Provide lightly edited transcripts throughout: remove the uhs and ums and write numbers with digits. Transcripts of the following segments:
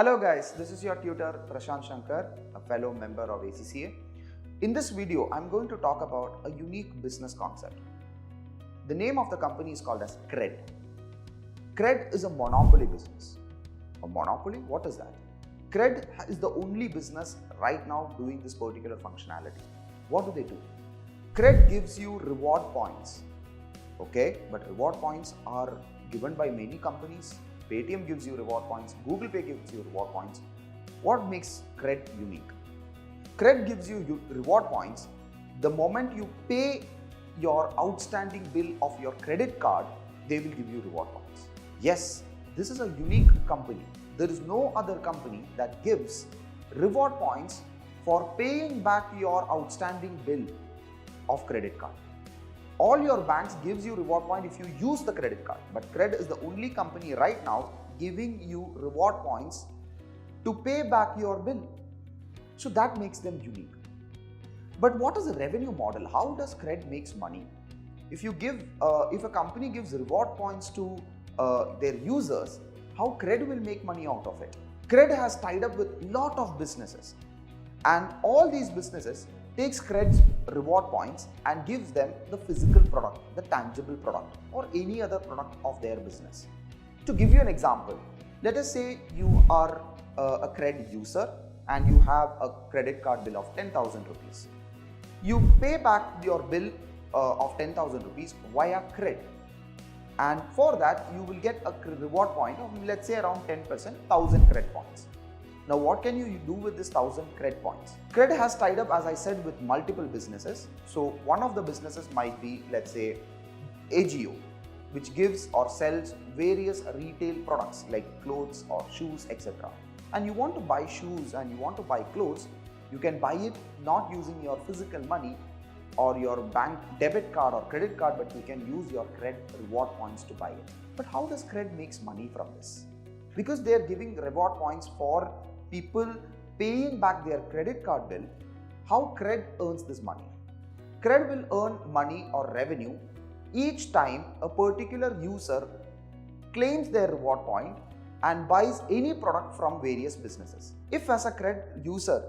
Hello guys, this is your tutor Prashant Shankar, a fellow member of ACCA. In this video, I'm going to talk about a unique business concept. The name of the company is called as Cred. Cred is a monopoly business. A monopoly? What is that? Cred is the only business right now doing this particular functionality. What do they do? Cred gives you reward points. Okay, but reward points are given by many companies. Paytm gives you reward points, Google Pay gives you reward points. What makes Cred unique? Cred gives you reward points the moment you pay your outstanding bill of your credit card, they will give you reward points. Yes, this is a unique company. There is no other company that gives reward points for paying back your outstanding bill of credit card. All your banks gives you reward point if you use the credit card, but Cred is the only company right now giving you reward points to pay back your bill. So that makes them unique. But what is the revenue model? How does Cred makes money? If a company gives reward points to their users, how Cred will make money out of it? Cred has tied up with lot of businesses, and all these businesses takes Cred's reward points and gives them the physical product, the tangible product, or any other product of their business. To give you an example, let us say you are a Cred user and you have a credit card bill of 10,000 rupees. You pay back your bill of 10,000 rupees via Cred, and for that you will get a reward point of, let's say, around 10%, 1,000 Cred points. Now what can you do with this 1,000 Cred points? Cred has tied up, as I said, with multiple businesses. So one of the businesses might be, let's say, AJIO, which gives or sells various retail products like clothes or shoes, etc. And you want to buy shoes and you want to buy clothes, you can buy it not using your physical money or your bank debit card or credit card, but you can use your Cred reward points to buy it. But how does Cred makes money from this? Because they are giving reward points for people paying back their credit card bill, how Cred earns this money? Cred will earn money or revenue each time a particular user claims their reward point and buys any product from various businesses. If as a Cred user,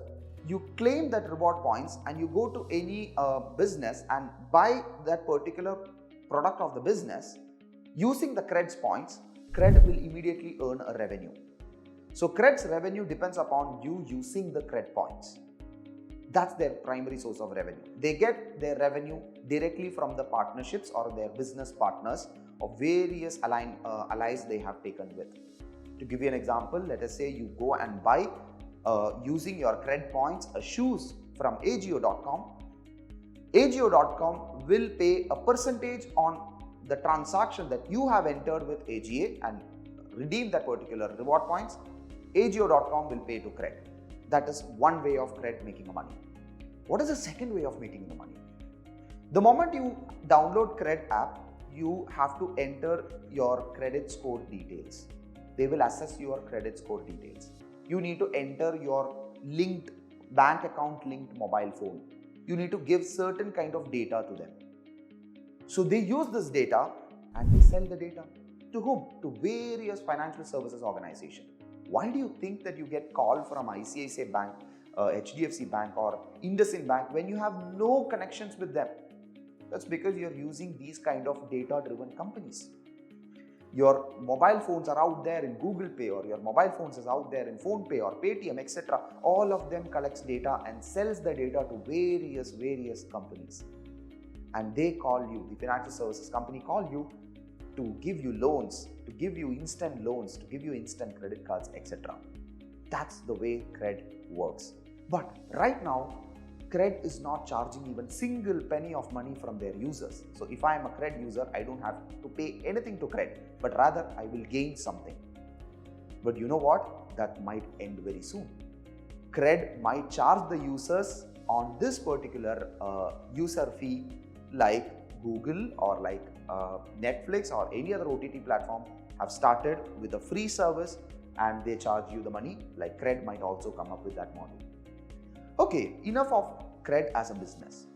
you claim that reward points and you go to any business and buy that particular product of the business using the Cred's points, Cred will immediately earn a revenue. So Cred's revenue depends upon you using the Cred points. That's their primary source of revenue. They get their revenue directly from the partnerships or their business partners of various allies they have taken with. To give you an example, let us say you go and buy using your Cred points shoes from AJIO.com. AJIO.com will pay a percentage on the transaction that you have entered with AJIO and redeem that particular reward points. AJIO.com will pay to Cred. That is one way of Cred making money. What is the second way of making the money? The moment you download Cred app, you have to enter your credit score details. They will assess your credit score details. You need to enter your linked bank account linked mobile phone. You need to give certain kind of data to them. So they use this data and they sell the data. To whom? To various financial services organizations. Why do you think that you get called from ICICI Bank, HDFC Bank or IndusInd Bank when you have no connections with them? That's because you're using these kind of data-driven companies. Your mobile phones are out there in Google Pay, or your mobile phones is out there in PhonePe or Paytm, etc. All of them collects data and sells the data to various companies. And they call you, the financial services company call you to give you loans, to give you instant loans, to give you instant credit cards, etc. That's the way Cred works. But right now, Cred is not charging even single penny of money from their users. So if I am a Cred user, I don't have to pay anything to Cred, but rather I will gain something. But you know what? That might end very soon. Cred might charge the users on this particular user fee, like Google or like Netflix or any other OTT platform have started with a free service and they charge you the money. Like Cred might also come up with that model. Okay, enough of Cred as a business.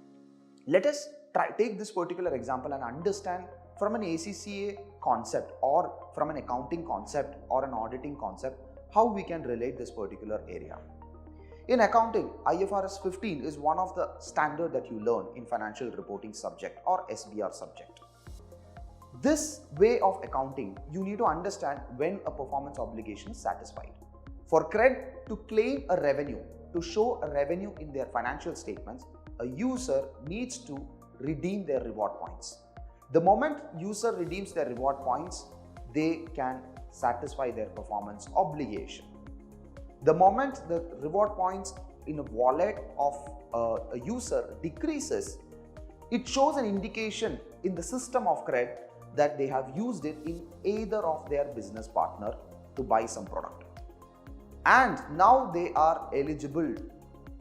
Let us take this particular example and understand from an ACCA concept or from an accounting concept or an auditing concept, how we can relate this particular area. In accounting, IFRS 15 is one of the standard that you learn in financial reporting subject or SBR subject. This way of accounting, you need to understand when a performance obligation is satisfied. For CRED to claim a revenue, to show a revenue in their financial statements, a user needs to redeem their reward points. The moment user redeems their reward points, they can satisfy their performance obligation. The moment the reward points in a wallet of a user decreases, it shows an indication in the system of CRED that they have used it in either of their business partner to buy some product. And now they are eligible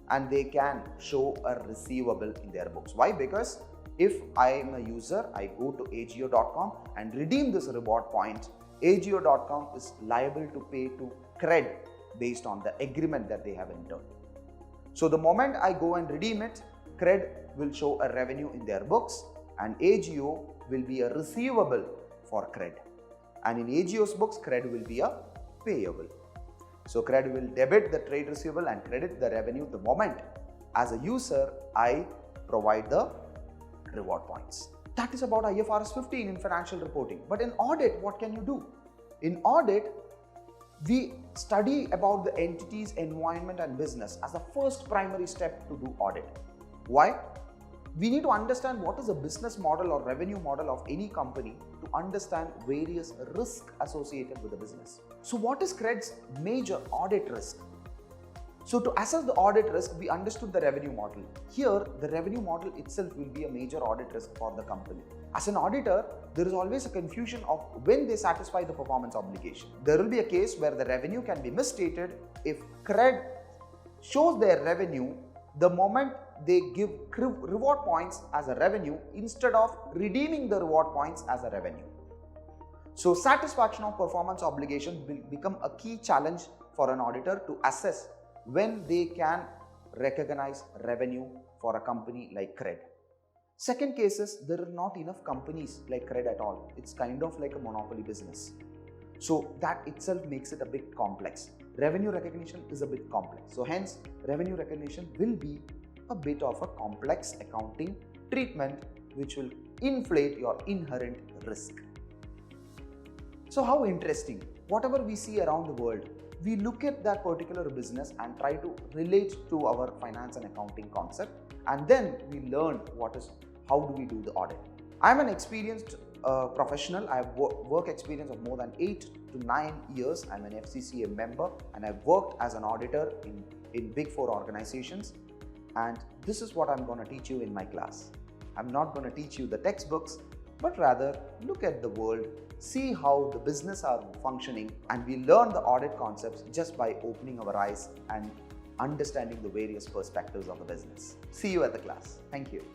and they can show a receivable in their books. Why? Because if I am a user, I go to AJIO.com and redeem this reward point, AJIO.com is liable to pay to CRED based on the agreement that they have entered. So the moment I go and redeem it, CRED will show a revenue in their books and AJIO will be a receivable for CRED. And in AJIO's books, CRED will be a payable. So CRED will debit the trade receivable and credit the revenue the moment as a user I provide the reward points. That is about IFRS 15 in financial reporting. But in audit, what can you do? In audit, we study about the entity's environment and business as the first primary step to do audit. Why? We need to understand what is the business model or revenue model of any company to understand various risks associated with the business. So what is CRED's major audit risk? So to assess the audit risk, we understood the revenue model. Here, the revenue model itself will be a major audit risk for the company. As an auditor, there is always a confusion of when they satisfy the performance obligation. There will be a case where the revenue can be misstated if CRED shows their revenue the moment they give reward points as a revenue instead of redeeming the reward points as a revenue. So satisfaction of performance obligation will become a key challenge for an auditor to assess when they can recognize revenue for a company like CRED. Second case is there are not enough companies like CRED at all. It's kind of like a monopoly business. So that itself makes it a bit complex. Revenue recognition is a bit complex. So hence, revenue recognition will be a bit of a complex accounting treatment which will inflate your inherent risk. So how interesting. Whatever we see around the world, we look at that particular business and try to relate to our finance and accounting concept, and then we learn how do we do the audit. I'm an experienced professional. I have work experience of more than 8 to 9 years. I'm an FCCA member and I've worked as an auditor in Big Four organizations. And this is what I'm going to teach you in my class. I'm not going to teach you the textbooks, but rather look at the world, see how the business are functioning, and we learn the audit concepts just by opening our eyes and understanding the various perspectives of the business. See you at the class. Thank you.